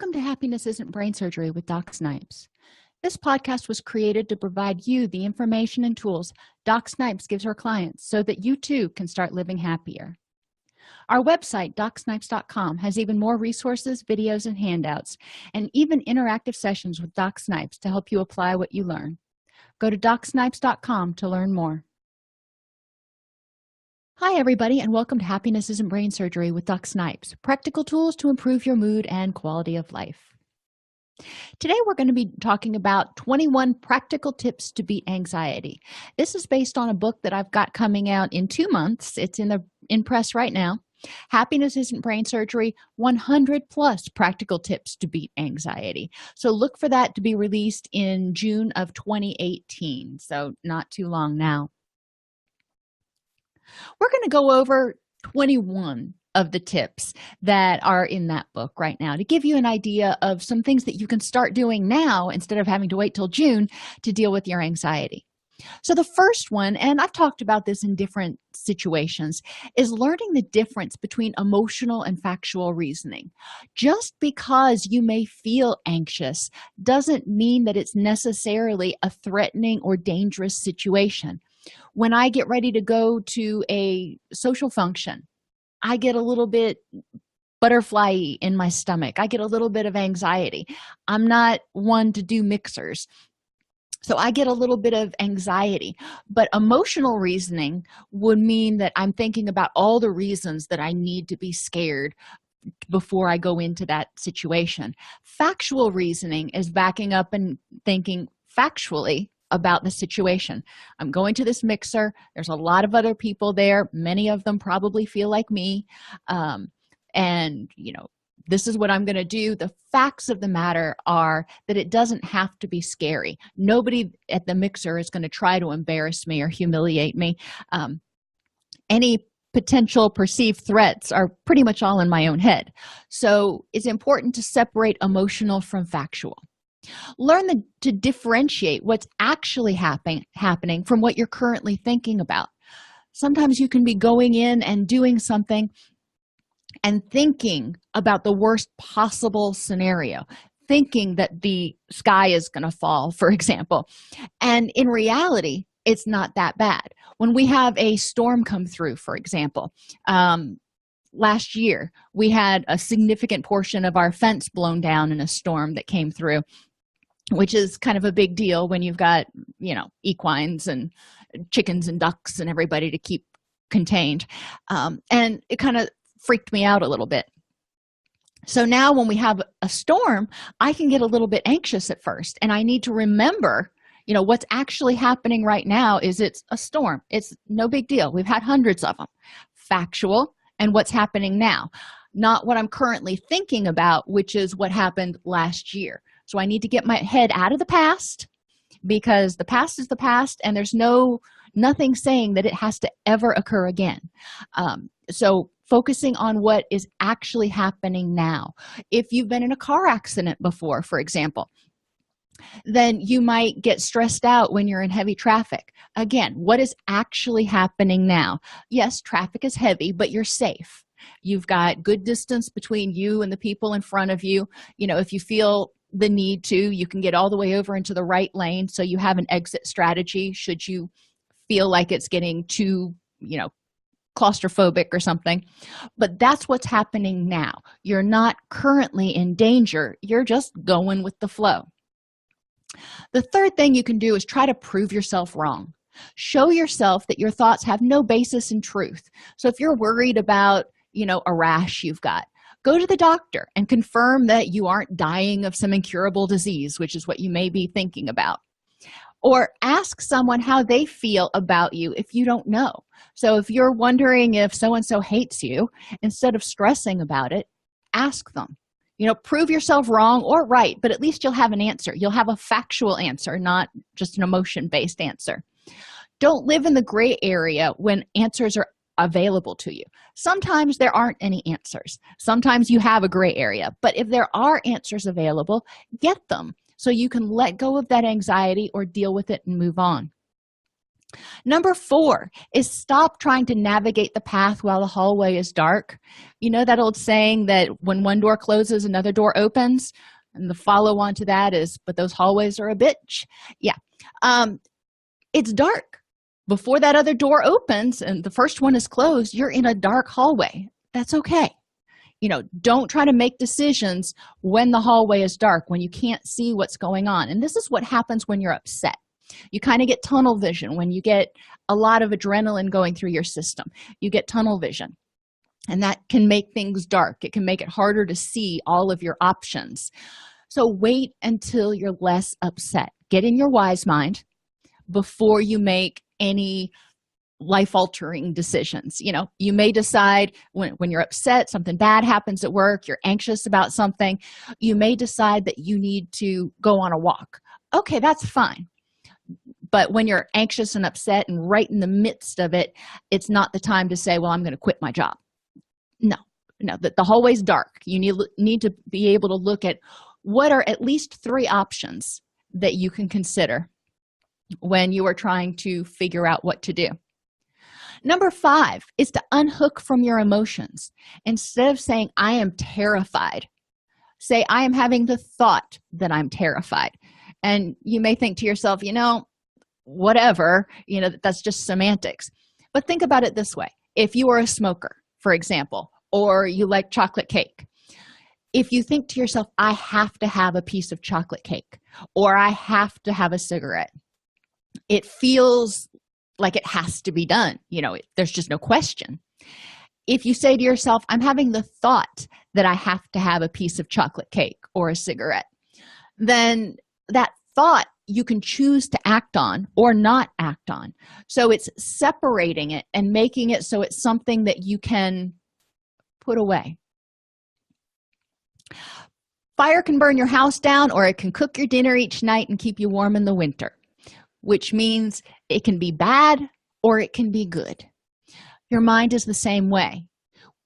Welcome to Happiness Isn't Brain Surgery with Doc Snipes. This podcast was created to provide you the information and tools Doc Snipes gives her clients so that you too can start living happier. Our website, DocSnipes.com, has even more resources, videos, and handouts, and even interactive sessions with Doc Snipes to help you apply what you learn. Go to DocSnipes.com to learn more. Hi, everybody, and welcome to Happiness Isn't Brain Surgery with Doc Snipes, practical tools to improve your mood and quality of life. Today, we're going to be talking about 21 practical tips to beat anxiety. This is based on a book that I've got coming out in 2 months. It's in press right now. Happiness Isn't Brain Surgery, 100 plus practical tips to beat anxiety. So look for that to be released in June of 2018, so not too long now. We're going to go over 21 of the tips that are in that book right now to give you an idea of some things that you can start doing now instead of having to wait till June to deal with your anxiety. So the first one, and I've talked about this in different situations, is learning the difference between emotional and factual reasoning. Just because you may feel anxious doesn't mean that it's necessarily a threatening or dangerous situation. When I get ready to go to a social function, I get a little bit butterfly in my stomach. I get a little bit of anxiety. I'm not one to do mixers, so I get a little bit of anxiety. But emotional reasoning would mean that I'm thinking about all the reasons that I need to be scared before I go into that situation. Factual reasoning is backing up and thinking factually about the situation. I'm going to this mixer. There's a lot of other people there. Many of them probably feel like me. And, this is what I'm going to do. The facts of the matter are that it doesn't have to be scary. Nobody at the mixer is going to try to embarrass me or humiliate me. Any potential perceived threats are pretty much all in my own head. So it's important to separate emotional from factual. Learn to differentiate what's actually happening from what you're currently thinking about. Sometimes you can be going in and doing something and thinking about the worst possible scenario, thinking that the sky is going to fall, for example. And in reality, it's not that bad. When we have a storm come through, for example, last year, we had a significant portion of our fence blown down in a storm that came through, which is kind of a big deal when you've got, equines and chickens and ducks and everybody to keep contained. And it kind of freaked me out a little bit. So now when we have a storm, I can get a little bit anxious at first, and I need to remember, what's actually happening right now is it's a storm. It's no big deal. We've had hundreds of them. Factual and what's happening now, not what I'm currently thinking about, which is what happened last year. So I need to get my head out of the past, because the past is the past, and there's nothing saying that it has to ever occur again. So focusing on what is actually happening now. If you've been in a car accident before, for example, then you might get stressed out when you're in heavy traffic. Again, what is actually happening now? Yes, traffic is heavy, but you're safe. You've got good distance between you and the people in front of you. If you feel the need to, you can get all the way over into the right lane, so you have an exit strategy should you feel like it's getting too claustrophobic or something. But that's what's happening now. You're not currently in danger. You're just going with the flow. The third thing you can do is try to prove yourself wrong. Show yourself that your thoughts have no basis in truth. So if you're worried about a rash you've got, go to the doctor and confirm that you aren't dying of some incurable disease, which is what you may be thinking about. Or ask someone how they feel about you if you don't know. So if you're wondering if so-and-so hates you, instead of stressing about it, ask them. Prove yourself wrong or right, but at least you'll have an answer. You'll have a factual answer, not just an emotion-based answer. Don't live in the gray area when answers are available to you. Sometimes there aren't any answers. Sometimes you have a gray area, but if there are answers available, get them so you can let go of that anxiety or deal with it and move on. Number 4 is stop trying to navigate the path while the hallway is dark. You know that old saying that when one door closes, another door opens? And the follow-on to that is, but those hallways are a bitch. Yeah. It's dark. Before that other door opens and the first one is closed, you're in a dark hallway. That's okay. Don't try to make decisions when the hallway is dark, when you can't see what's going on. And this is what happens when you're upset. You kind of get tunnel vision when you get a lot of adrenaline going through your system. You get tunnel vision, and that can make things dark. It can make it harder to see all of your options. So wait until you're less upset. Get in your wise mind before you make any life-altering decisions. You may decide when you're upset, something bad happens at work, you're anxious about something, you may decide that you need to go on a walk. Okay, that's fine. But when you're anxious and upset and right in the midst of it, it's not the time to say, well, I'm going to quit my job. No, the hallway's dark. You need to be able to look at what are at least 3 options that you can consider when you are trying to figure out what to do. Number 5 is to unhook from your emotions. Instead of saying, I am terrified, say, I am having the thought that I'm terrified. And you may think to yourself, whatever, that's just semantics. But think about it this way. If you are a smoker, for example, or you like chocolate cake, if you think to yourself, I have to have a piece of chocolate cake, or I have to have a cigarette, it feels like it has to be done. There's just no question. If you say to yourself, I'm having the thought that I have to have a piece of chocolate cake or a cigarette, then that thought you can choose to act on or not act on. So it's separating it and making it so it's something that you can put away. Fire can burn your house down, or it can cook your dinner each night and keep you warm in the winter, which means it can be bad or it can be good. Your mind is the same way.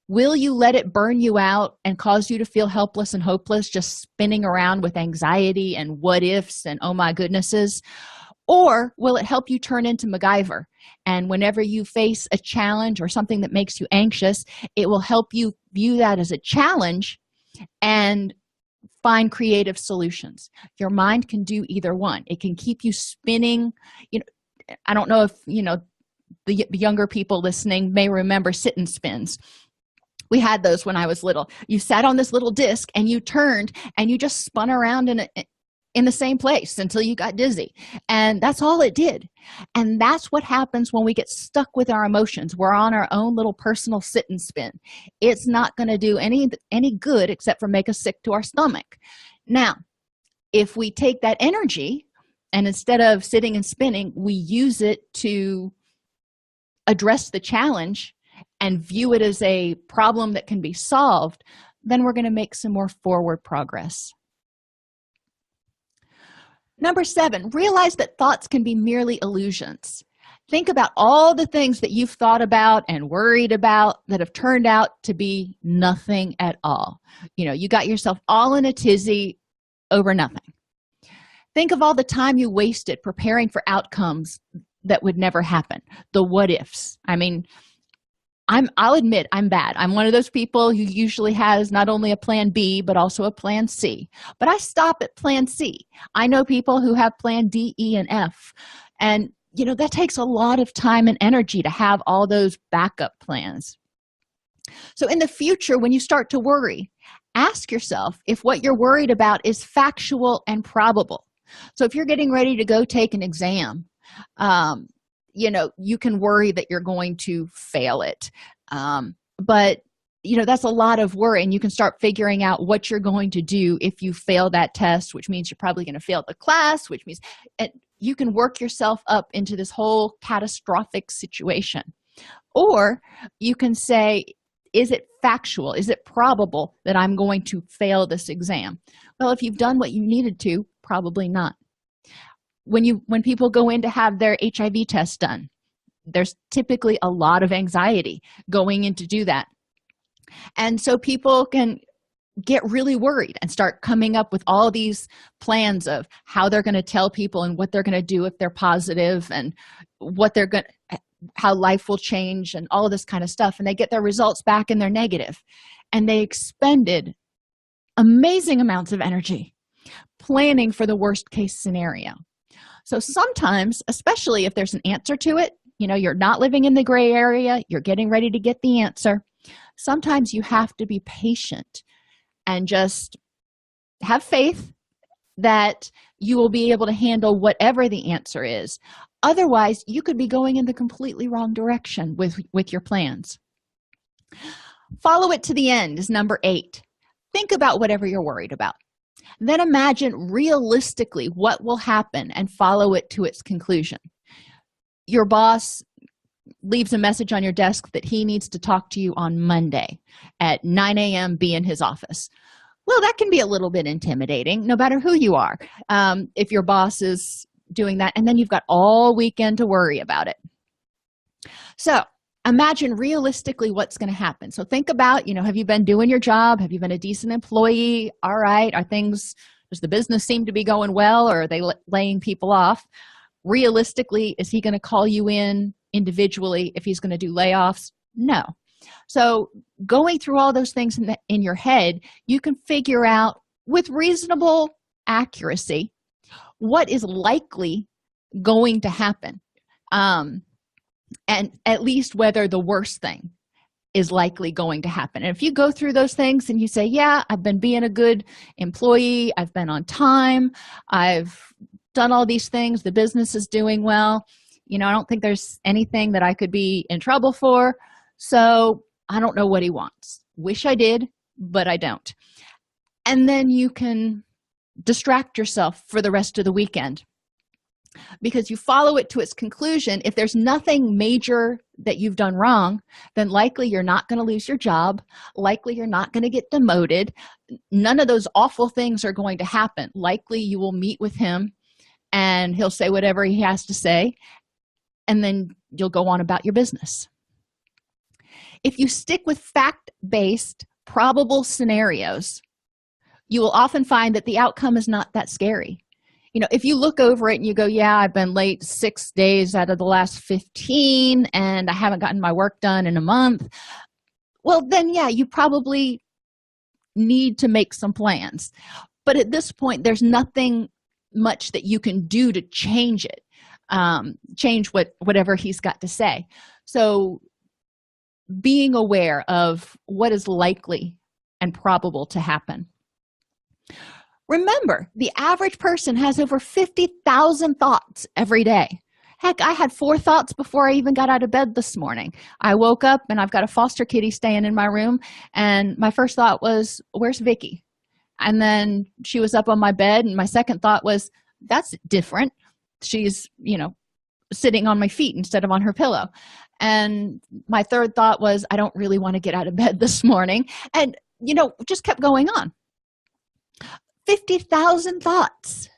Will you let it burn you out and cause you to feel helpless and hopeless, just spinning around with anxiety and what ifs and oh my goodnesses? Or will it help you turn into MacGyver? And whenever you face a challenge or something that makes you anxious, it will help you view that as a challenge and find creative solutions. Your mind can do either one. It can keep you spinning. I don't know if the younger people listening may remember sit and spins. We had those when I was little. You sat on this little disc and you turned and you just spun around in the same place until you got dizzy. And that's all it did. And that's what happens when we get stuck with our emotions. We're on our own little personal sit and spin. It's not going to do any good except for make us sick to our stomach. Now, if we take that energy and instead of sitting and spinning, we use it to address the challenge and view it as a problem that can be solved, then we're going to make some more forward progress. Number 7, realize that thoughts can be merely illusions. Think about all the things that you've thought about and worried about that have turned out to be nothing at all. You got yourself all in a tizzy over nothing. Think of all the time you wasted preparing for outcomes that would never happen, the what ifs. I'll admit I'm bad. I'm one of those people who usually has not only a plan B, but also a plan C. But I stop at plan C. I know people who have plan D, E, and F. And, that takes a lot of time and energy to have all those backup plans. So in the future, when you start to worry, ask yourself if what you're worried about is factual and probable. So if you're getting ready to go take an exam, you can worry that you're going to fail it. But that's a lot of worry, and you can start figuring out what you're going to do if you fail that test, which means you're probably going to fail the class, which means you can work yourself up into this whole catastrophic situation. Or you can say, is it factual? Is it probable that I'm going to fail this exam? Well, if you've done what you needed to, probably not. When people go in to have their HIV test done, there's typically a lot of anxiety going in to do that. And so people can get really worried and start coming up with all these plans of how they're going to tell people and what they're going to do if they're positive, and what they're going how life will change and all of this kind of stuff, and they get their results back and they're negative, and they expended amazing amounts of energy planning for the worst case scenario. So sometimes, especially if there's an answer to it, you're not living in the gray area, you're getting ready to get the answer, sometimes you have to be patient and just have faith that you will be able to handle whatever the answer is. Otherwise, you could be going in the completely wrong direction with your plans. Follow it to the end is number 8. Think about whatever you're worried about. Then imagine realistically what will happen and follow it to its conclusion. Your boss leaves a message on your desk that he needs to talk to you on Monday at 9 a.m. Be in his office. Well, that can be a little bit intimidating, no matter who you are, if your boss is doing that, and then you've got all weekend to worry about it. So imagine realistically what's going to happen. So think about, have you been doing your job? Have you been a decent employee? All right. Does the business seem to be going well, or are they laying people off? Realistically, is he going to call you in individually if he's going to do layoffs? No. So going through all those things in your head, you can figure out with reasonable accuracy what is likely going to happen, and at least whether the worst thing is likely going to happen. And if you go through those things and you say, yeah, I've been being a good employee, I've been on time, I've done all these things, the business is doing well, I don't think there's anything that I could be in trouble for, so I don't know what he wants. Wish I did, but I don't. And then you can distract yourself for the rest of the weekend, because you follow it to its conclusion. If there's nothing major that you've done wrong, then likely you're not going to lose your job, likely you're not going to get demoted, none of those awful things are going to happen. Likely you will meet with him and he'll say whatever he has to say, and then you'll go on about your business. If you stick with fact-based probable scenarios, you will often find that the outcome is not that scary. If you look over it and you go, yeah, I've been late 6 days out of the last 15 and I haven't gotten my work done in a month, well, then, yeah, you probably need to make some plans. But at this point, there's nothing much that you can do to change it, change whatever he's got to say. So being aware of what is likely and probable to happen. Remember, the average person has over 50,000 thoughts every day. Heck, I had 4 thoughts before I even got out of bed this morning. I woke up and I've got a foster kitty staying in my room, and my first thought was, where's Vicky? And then she was up on my bed, and my second thought was, that's different. She's, sitting on my feet instead of on her pillow. And my third thought was, I don't really want to get out of bed this morning. And, just kept going on. 50,000 thoughts.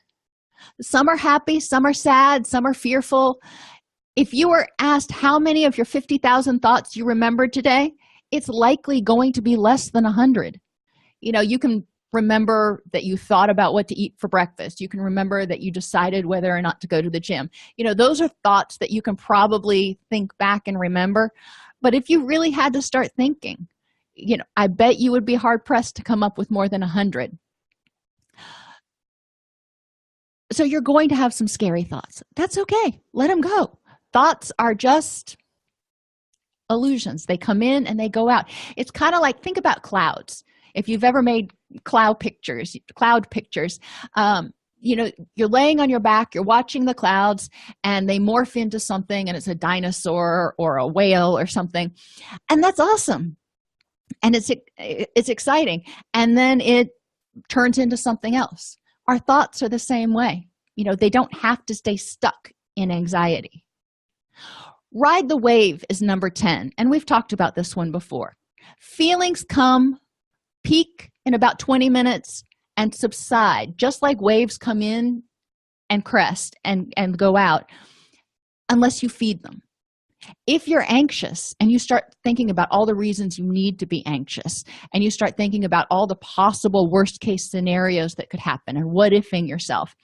Some are happy, some are sad, some are fearful. If you were asked how many of your 50,000 thoughts you remembered today, it's likely going to be less than 100. You can remember that you thought about what to eat for breakfast. You can remember that you decided whether or not to go to the gym. Those are thoughts that you can probably think back and remember. But if you really had to start thinking, I bet you would be hard-pressed to come up with more than 100. So you're going to have some scary thoughts. That's okay. Let them go. Thoughts are just illusions. They come in and they go out. It's kind of like, think about clouds. If you've ever made cloud pictures, you're laying on your back, you're watching the clouds, and they morph into something, and it's a dinosaur or a whale or something. And that's awesome. And it's exciting. And then it turns into something else. Our thoughts are the same way. They don't have to stay stuck in anxiety. Ride the wave is number 10, and we've talked about this one before. Feelings come, peak in about 20 minutes, and subside, just like waves come in and crest and go out, unless you feed them. If you're anxious and you start thinking about all the reasons you need to be anxious, and you start thinking about all the possible worst case scenarios that could happen and what ifing yourself,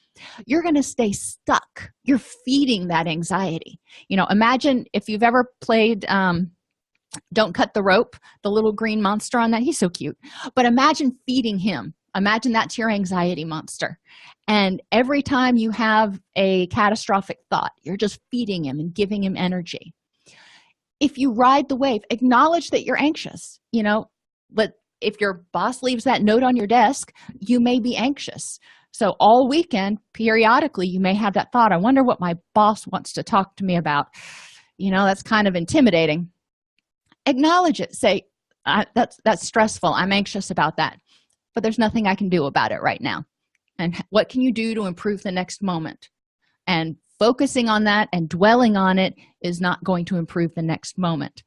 you're going to stay stuck. You're feeding that anxiety. Imagine if you've ever played Don't Cut the Rope, the little green monster on that. He's so cute. But imagine feeding him. Imagine that's your anxiety monster. And every time you have a catastrophic thought, you're just feeding him and giving him energy. If you ride the wave, acknowledge that you're anxious. But if your boss leaves that note on your desk, you may be anxious. So all weekend, periodically, you may have that thought, I wonder what my boss wants to talk to me about. That's kind of intimidating. Acknowledge it. Say, that's stressful. I'm anxious about that. But there's nothing I can do about it right now. And what can you do to improve the next moment? And focusing on that and dwelling on it is not going to improve the next moment.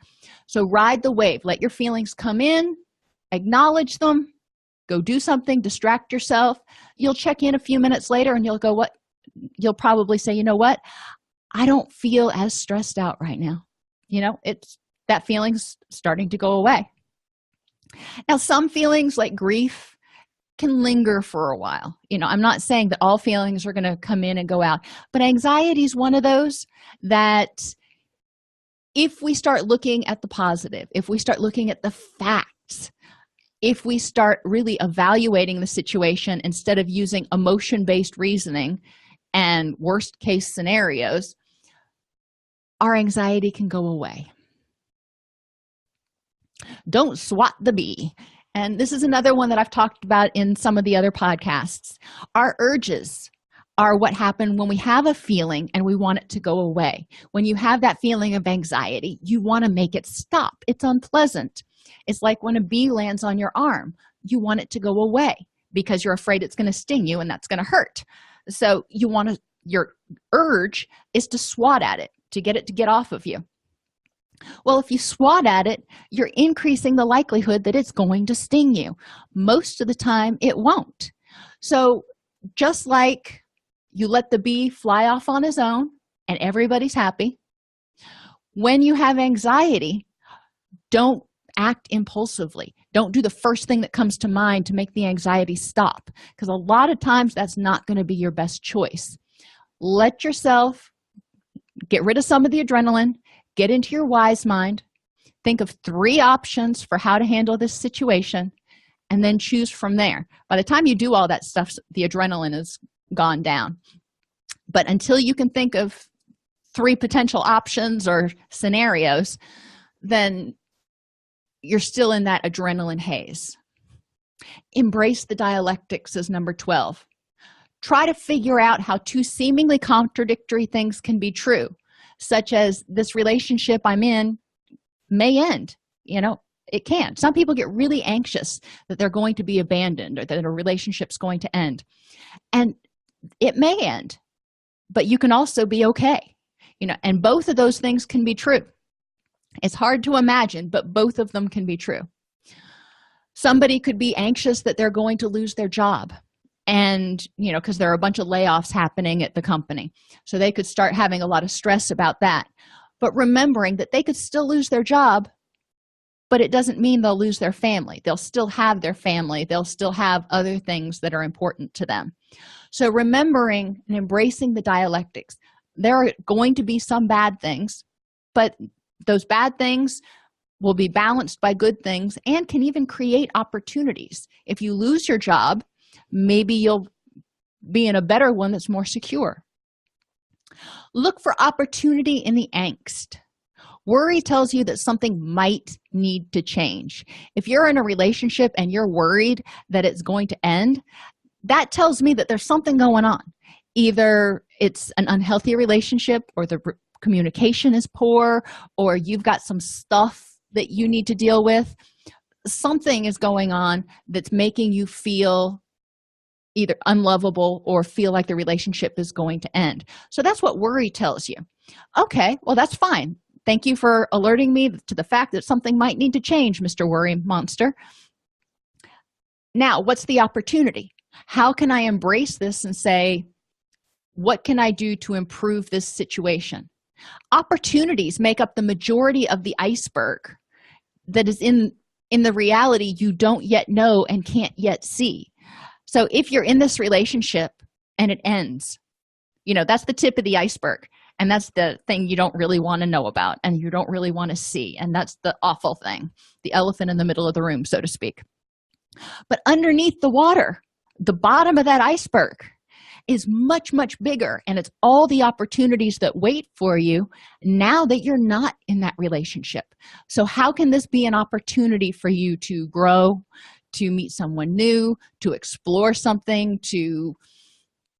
So ride the wave. Let your feelings come in, acknowledge them, go do something, distract yourself. You'll check in a few minutes later and you'll go, what? You'll probably say, you know what? I don't feel as stressed out right now. It's that feeling's starting to go away. Now, some feelings like grief can linger for a while. I'm not saying that all feelings are going to come in and go out, but anxiety is one of those that if we start looking at the positive, if we start looking at the facts, if we start really evaluating the situation instead of using emotion-based reasoning and worst-case scenarios, our anxiety can go away. Don't swat the bee. And this is another one that I've talked about in some of the other podcasts. Our urges are what happen when we have a feeling and we want it to go away. When you have that feeling of anxiety, you want to make it stop. It's unpleasant. It's like when a bee lands on your arm. You want it to go away because you're afraid it's going to sting you and that's going to hurt. So your urge is to swat at it, to get it to get off of you. Well, if you swat at it, you're increasing the likelihood that it's going to sting you. Most of the time, it won't. So just like you let the bee fly off on his own and everybody's happy, when you have anxiety, don't act impulsively. Don't do the first thing that comes to mind to make the anxiety stop, because a lot of times that's not going to be your best choice. Let yourself get rid of some of the adrenaline. Get into your wise mind, think of 3 options for how to handle this situation, and then choose from there. By the time you do all that stuff, the adrenaline has gone down. But until you can think of 3 potential options or scenarios, then you're still in that adrenaline haze. Embrace the dialectics is number 12. Try to figure out how 2 seemingly contradictory things can be true, such as this relationship I'm in may end. It can. Some people get really anxious that they're going to be abandoned or that a relationship's going to end. And it may end, but you can also be okay. And both of those things can be true. It's hard to imagine, but both of them can be true. Somebody could be anxious that they're going to lose their job. And because there are a bunch of layoffs happening at the company, so they could start having a lot of stress about that. But remembering that they could still lose their job, but it doesn't mean they'll lose their family. They'll still have their family. They'll still have other things that are important to them. So remembering and embracing the dialectics. There are going to be some bad things, but those bad things will be balanced by good things and can even create opportunities. If you lose your job, maybe you'll be in a better one that's more secure. Look for opportunity in the angst. Worry tells you that something might need to change. If you're in a relationship and you're worried that it's going to end, that tells me that there's something going on. Either it's an unhealthy relationship, or the communication is poor, or you've got some stuff that you need to deal with. Something is going on that's making you feel either unlovable or feel like the relationship is going to end. So that's what worry tells you. Okay, well, that's fine. Thank you for alerting me to the fact that something might need to change, Mr. Worry Monster. Now, what's the opportunity? How can I embrace this and say, what can I do to improve this situation? Opportunities make up the majority of the iceberg that is in the reality you don't yet know and can't yet see. So if you're in this relationship and it ends, that's the tip of the iceberg, and that's the thing you don't really want to know about and you don't really want to see, and that's the awful thing, the elephant in the middle of the room, so to speak. But underneath the water, the bottom of that iceberg is much, much bigger, and it's all the opportunities that wait for you now that you're not in that relationship. So how can this be an opportunity for you to grow, to meet someone new, to explore something, to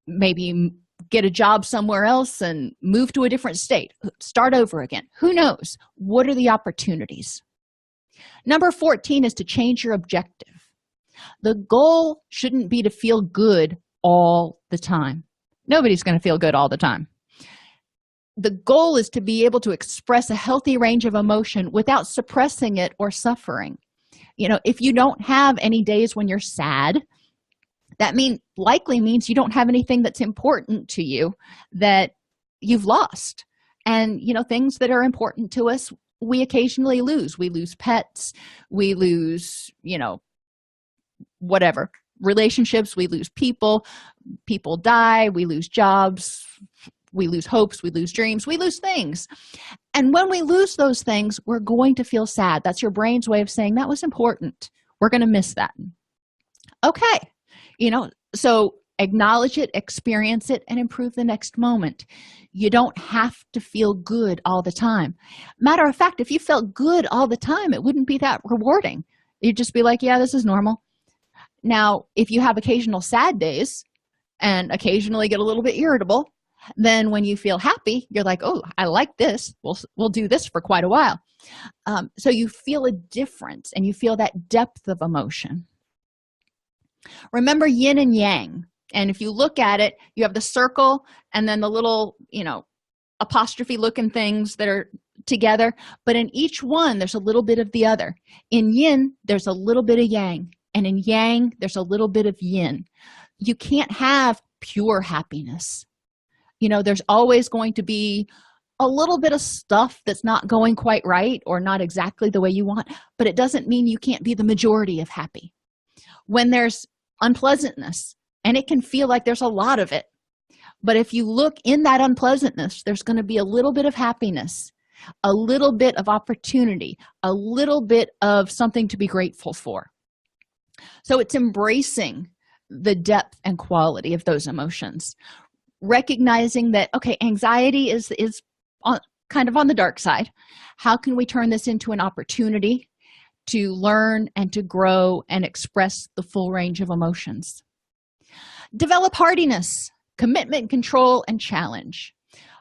maybe get a job somewhere else and move to a different state, start over again? Who knows? What are the opportunities? Number 14 is to change your objective. The goal shouldn't be to feel good all the time. Nobody's going to feel good all the time. The goal is to be able to express a healthy range of emotion without suppressing it or suffering. If you don't have any days when you're sad, that likely means you don't have anything that's important to you that you've lost. And things that are important to us, we occasionally lose. We lose pets, we lose whatever, relationships, we lose people die, we lose jobs, we lose hopes, we lose dreams, we lose things. And when we lose those things, we're going to feel sad. That's your brain's way of saying that was important. We're going to miss that. Okay. So acknowledge it, experience it, and improve the next moment. You don't have to feel good all the time. Matter of fact, if you felt good all the time, it wouldn't be that rewarding. You'd just be like, yeah, this is normal. Now, if you have occasional sad days and occasionally get a little bit irritable, then when you feel happy, you're like, oh, I like this. We'll do this for quite a while. So you feel a difference and you feel that depth of emotion. Remember yin and yang. And if you look at it, you have the circle and then the little, apostrophe looking things that are together. But in each one, there's a little bit of the other. In yin, there's a little bit of yang. And in yang, there's a little bit of yin. You can't have pure happiness. There's always going to be a little bit of stuff that's not going quite right or not exactly the way you want, but it doesn't mean you can't be the majority of happy. When there's unpleasantness, and it can feel like there's a lot of it, but if you look in that unpleasantness, there's going to be a little bit of happiness, a little bit of opportunity, a little bit of something to be grateful for. So it's embracing the depth and quality of those emotions, recognizing that, okay, anxiety is kind of on the dark side. How can we turn this into an opportunity to learn and to grow and express the full range of emotions? Develop hardiness, commitment, control, and challenge.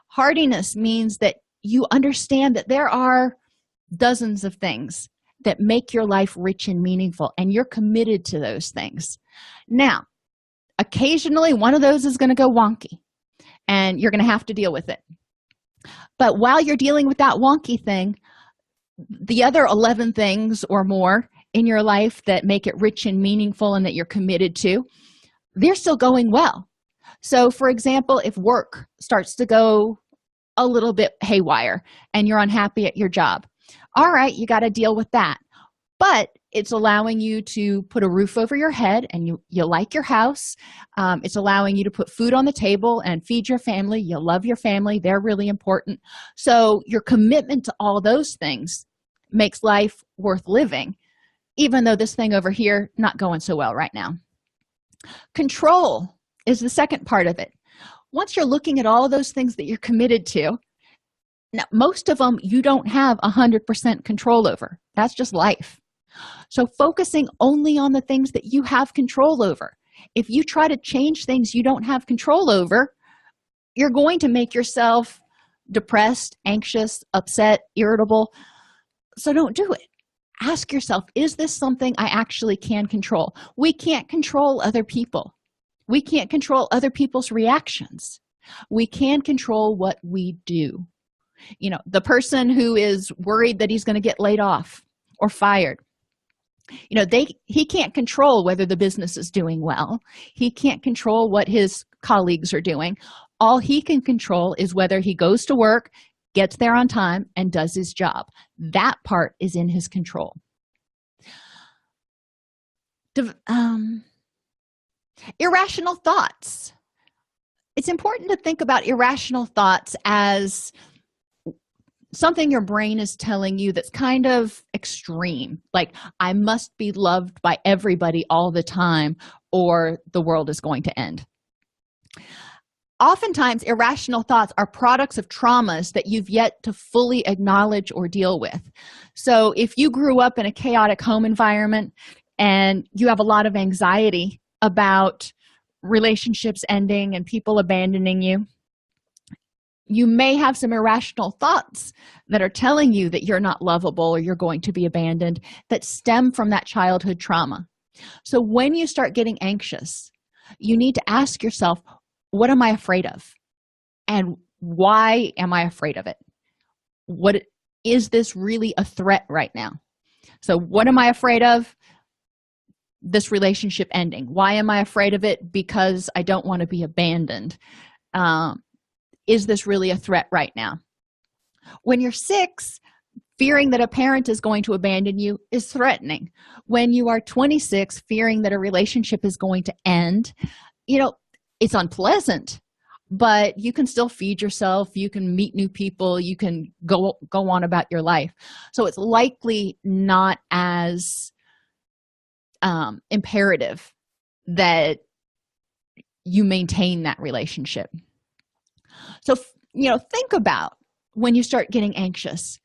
Hardiness means that you understand that there are dozens of things that make your life rich and meaningful, and you're committed to those things. Now, occasionally one of those is going to go wonky, and you're going to have to deal with it. But while you're dealing with that wonky thing, the other 11 things or more in your life that make it rich and meaningful and that you're committed to, they're still going well. So, for example, if work starts to go a little bit haywire and you're unhappy at your job, all right, you got to deal with that. But it's allowing you to put a roof over your head and you like your house. It's allowing you to put food on the table and feed your family. You love your family. They're really important. So your commitment to all those things makes life worth living, even though this thing over here not going so well right now. Control is the second part of it. Once you're looking at all those things that you're committed to, now, most of them you don't have 100% control over. That's just life. So focusing only on the things that you have control over. If you try to change things you don't have control over, you're going to make yourself depressed, anxious, upset, irritable. So don't do it. Ask yourself, is this something I actually can control? We can't control other people. We can't control other people's reactions. We can control what we do. The person who is worried that he's going to get laid off or fired, he can't control whether the business is doing well. He can't control what his colleagues are doing. All he can control is whether he goes to work, gets there on time, and does his job. That part is in his control. Irrational thoughts. It's important to think about irrational thoughts as something your brain is telling you that's kind of extreme, like I must be loved by everybody all the time or the world is going to end. Oftentimes, irrational thoughts are products of traumas that you've yet to fully acknowledge or deal with. So if you grew up in a chaotic home environment and you have a lot of anxiety about relationships ending and people abandoning you, you may have some irrational thoughts that are telling you that you're not lovable or you're going to be abandoned that stem from that childhood trauma. So when you start getting anxious, you need to ask yourself, what am I afraid of? And why am I afraid of it? What is this really a threat right now? So what am I afraid of? This relationship ending. Why am I afraid of it? Because I don't want to be abandoned. Is this really a threat right now? When you're 6, fearing that a parent is going to abandon you is threatening. When you are 26, fearing that a relationship is going to end, it's unpleasant, but you can still feed yourself, you can meet new people, you can go on about your life. So it's likely not as imperative that you maintain that relationship. So, think about when you start getting anxious,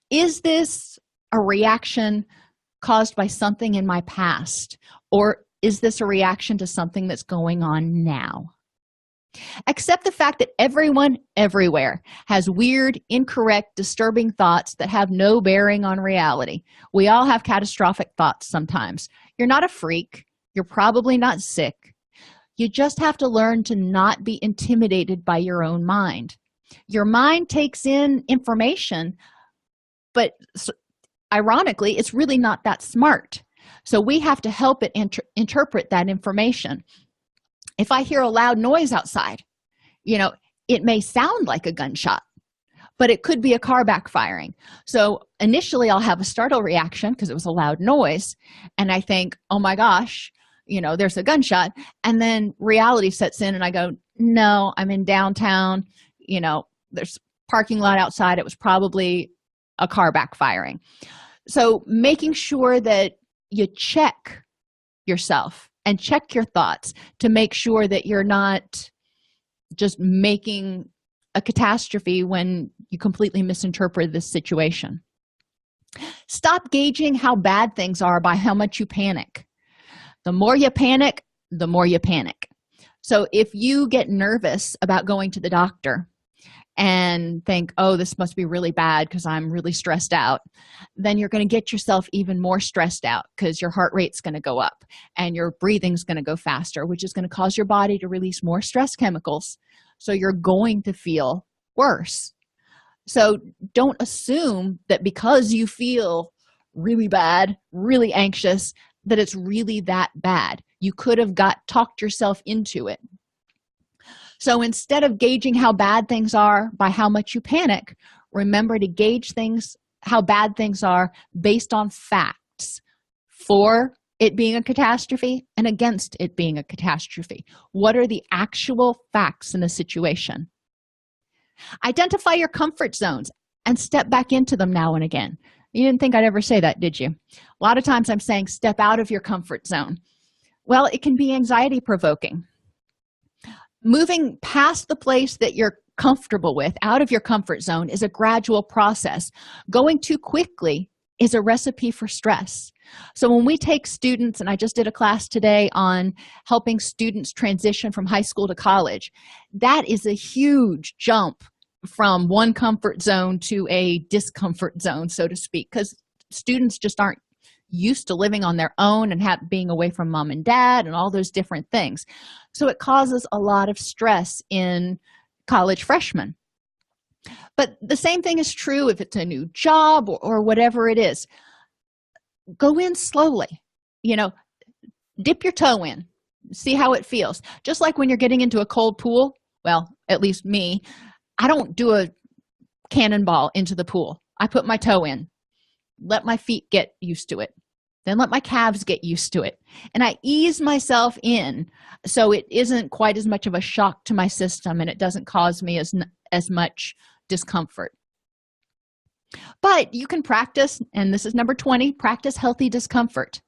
is this a reaction caused by something in my past, or is this a reaction to something that's going on now? Accept the fact that everyone everywhere has weird, incorrect, disturbing thoughts that have no bearing on reality. We all have catastrophic thoughts sometimes. You're not a freak. You're probably not sick. You just have to learn to not be intimidated by your own mind. Your mind takes in information, but ironically, it's really not that smart. So we have to help it interpret that information. If I hear a loud noise outside, it may sound like a gunshot, but it could be a car backfiring. So initially I'll have a startle reaction because it was a loud noise. And I think, oh my gosh, there's a gunshot. And then reality sets in and I go, no, I'm in downtown. There's parking lot outside. It was probably a car backfiring. So making sure that you check yourself and check your thoughts to make sure that you're not just making a catastrophe when you completely misinterpret this situation. Stop gauging how bad things are by how much you panic. The more you panic, the more you panic. So if you get nervous about going to the doctor and think, oh, this must be really bad because I'm really stressed out, then you're going to get yourself even more stressed out because your heart rate's going to go up and your breathing's going to go faster, which is going to cause your body to release more stress chemicals. So you're going to feel worse. So don't assume that because you feel really bad, really anxious, that it's really that bad. You could have talked yourself into it. So instead of gauging how bad things are by how much you panic, remember to gauge how bad things are based on facts for it being a catastrophe and against it being a catastrophe. What are the actual facts in the situation? Identify your comfort zones and step back into them now and again. You didn't think I'd ever say that, did you? A lot of times I'm saying step out of your comfort zone. Well, it can be anxiety provoking. Moving past the place that you're comfortable with, out of your comfort zone, is a gradual process. Going too quickly is a recipe for stress. So when we take students, and I just did a class today on helping students transition from high school to college, that is a huge jump from one comfort zone to a discomfort zone, so to speak, because students just aren't used to living on their own and being away from mom and dad and all those different things. So it causes a lot of stress in college freshmen. But the same thing is true if it's a new job or whatever it is. Go in slowly, dip your toe in, see how it feels. Just like when you're getting into a cold pool, well, at least me, I don't do a cannonball into the pool. I put my toe in, let my feet get used to it, then let my calves get used to it, and I ease myself in so it isn't quite as much of a shock to my system and it doesn't cause me as much discomfort. But you can practice, and this is number 20, practice healthy discomfort.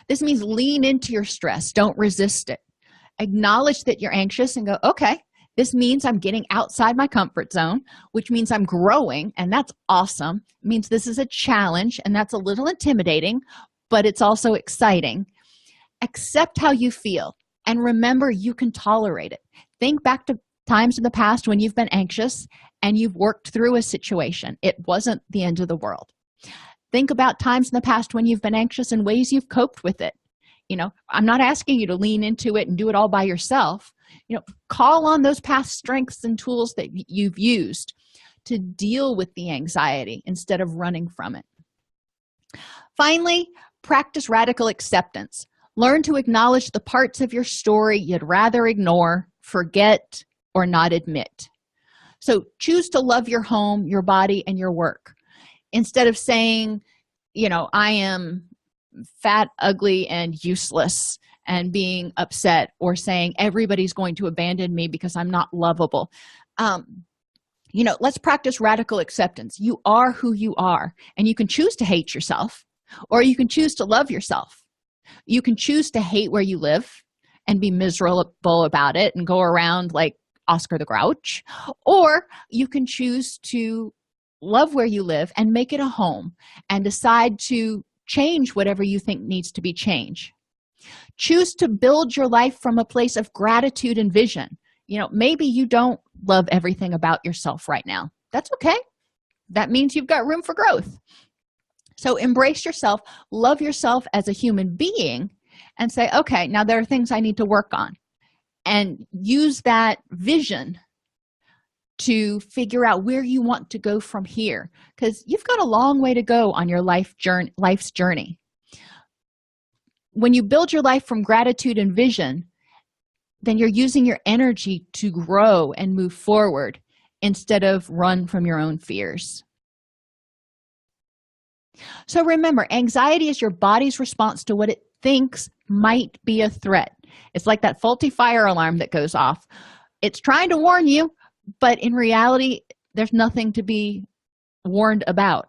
This means lean into your stress. Don't resist it. Acknowledge that you're anxious and go, okay, this means I'm getting outside my comfort zone, which means I'm growing, and that's awesome. It means this is a challenge, and that's a little intimidating, but it's also exciting. Accept how you feel, and remember you can tolerate it. Think back to times in the past when you've been anxious and you've worked through a situation. It wasn't the end of the world. Think about times in the past when you've been anxious and ways you've coped with it. I'm not asking you to lean into it and do it all by yourself. Call on those past strengths and tools that you've used to deal with the anxiety instead of running from it. Finally, practice radical acceptance. Learn to acknowledge the parts of your story you'd rather ignore, forget, or not admit. So choose to love your home, your body, and your work. Instead of saying, I am fat, ugly, and useless, and being upset, or saying everybody's going to abandon me because I'm not lovable. Let's practice radical acceptance. You are who you are, and you can choose to hate yourself, or you can choose to love yourself. You can choose to hate where you live and be miserable about it and go around like Oscar the Grouch, or you can choose to love where you live and make it a home and decide to change whatever you think needs to be changed. Choose to build your life from a place of gratitude and vision. Maybe you don't love everything about yourself right now. That's okay. That means you've got room for growth. So embrace yourself, love yourself as a human being, and say, okay, now there are things I need to work on. And use that vision to figure out where you want to go from here, because you've got a long way to go on your life's journey. When you build your life from gratitude and vision, then you're using your energy to grow and move forward instead of run from your own fears. So remember, anxiety is your body's response to what it thinks might be a threat. It's like that faulty fire alarm that goes off. It's trying to warn you, but in reality, there's nothing to be warned about.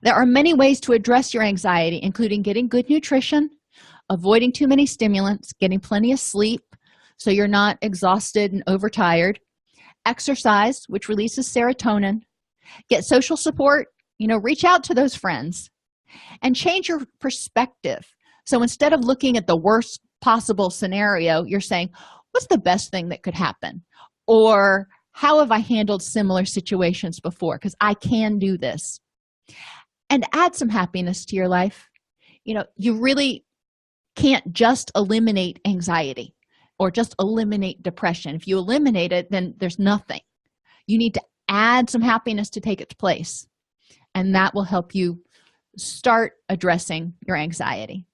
There are many ways to address your anxiety, including getting good nutrition, avoiding too many stimulants, getting plenty of sleep so you're not exhausted and overtired, exercise, which releases serotonin, get social support, reach out to those friends, and change your perspective. So instead of looking at the worst possible scenario, you're saying, what's the best thing that could happen? Or how have I handled similar situations before? Because I can do this. And add some happiness to your life. You really can't just eliminate anxiety or just eliminate depression. If you eliminate it, then there's nothing. You need to add some happiness to take its place. And that will help you start addressing your anxiety.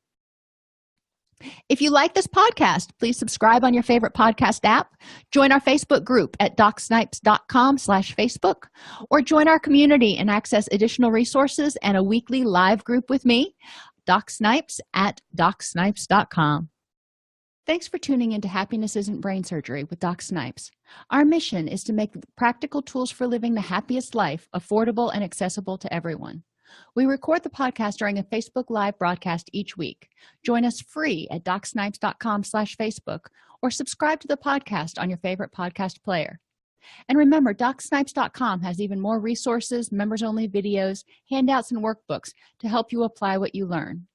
If you like this podcast, please subscribe on your favorite podcast app, join our Facebook group at docsnipes.com/Facebook, or join our community and access additional resources and a weekly live group with me, Doc Snipes, at docsnipes.com. Thanks for tuning into Happiness Isn't Brain Surgery with Doc Snipes. Our mission is to make practical tools for living the happiest life affordable and accessible to everyone. We record the podcast during a Facebook Live broadcast each week. Join us free at docsnipes.com/Facebook or subscribe to the podcast on your favorite podcast player. And remember, docsnipes.com has even more resources, members-only videos, handouts, and workbooks to help you apply what you learn.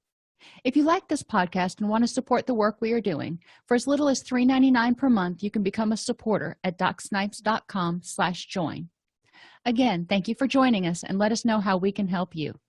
If you like this podcast and want to support the work we are doing, for as little as $3.99 per month, you can become a supporter at docsnipes.com/join. Again, thank you for joining us, and let us know how we can help you.